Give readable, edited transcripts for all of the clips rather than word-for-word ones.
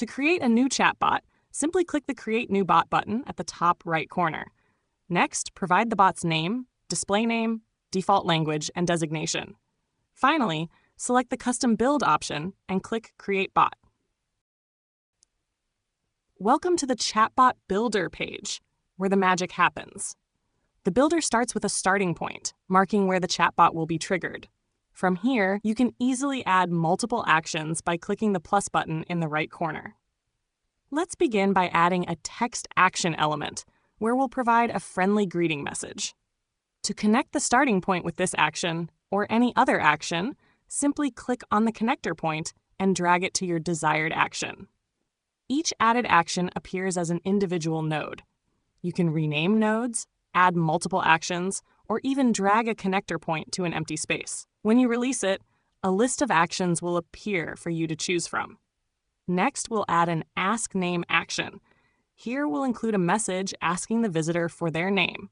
To create a new chatbot, simply click the Create New Bot button at the top right corner. Next, provide the bot's name, display name, default language, and designation. Finally, select the Custom Build option and click Create Bot. Welcome to the Chatbot Builder page, where the magic happens. The builder starts with a starting point, marking where the chatbot will be triggered. From here, you can easily add multiple actions by clicking the plus button in the right corner. Let's begin by adding a text action element, where we'll provide a friendly greeting message. To connect the starting point with this action, or any other action, simply click on the connector point and drag it to your desired action. Each added action appears as an individual node. You can rename nodes, add multiple actions, or even drag a connector point to an empty space. When you release it, a list of actions will appear for you to choose from. Next, we'll add an Ask Name action. Here we'll include a message asking the visitor for their name.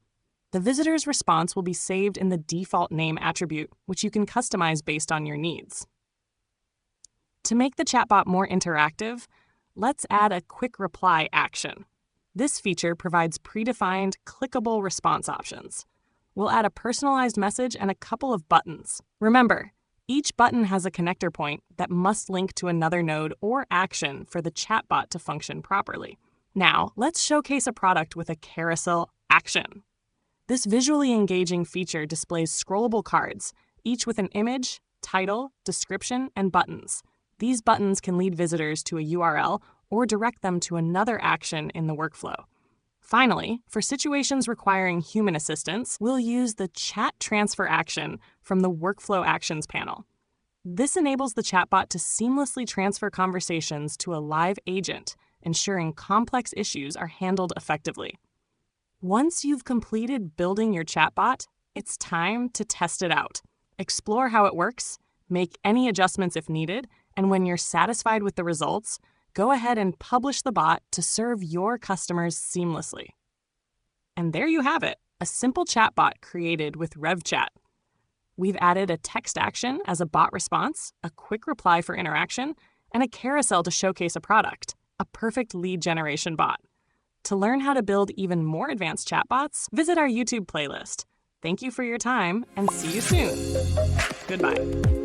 The visitor's response will be saved in the default name attribute, which you can customize based on your needs. To make the chatbot more interactive, let's add a quick reply action. This feature provides predefined, clickable response options. We'll add a personalized message and a couple of buttons. Remember, each button has a connector point that must link to another node or action for the chatbot to function properly. Now, let's showcase a product with a carousel action. This visually engaging feature displays scrollable cards, each with an image, title, description, and buttons. These buttons can lead visitors to a URL or direct them to another action in the workflow. Finally, for situations requiring human assistance, we'll use the Chat Transfer action from the Workflow Actions panel. This enables the chatbot to seamlessly transfer conversations to a live agent, ensuring complex issues are handled effectively. Once you've completed building your chatbot, it's time to test it out. Explore how it works, make any adjustments if needed, and when you're satisfied with the results, go ahead and publish the bot to serve your customers seamlessly. And there you have it, a simple chatbot created with REVE Chat. We've added a text action as a bot response, a quick reply for interaction, and a carousel to showcase a product, a perfect lead generation bot. To learn how to build even more advanced chatbots, visit our YouTube playlist. Thank you for your time, and see you soon. Goodbye.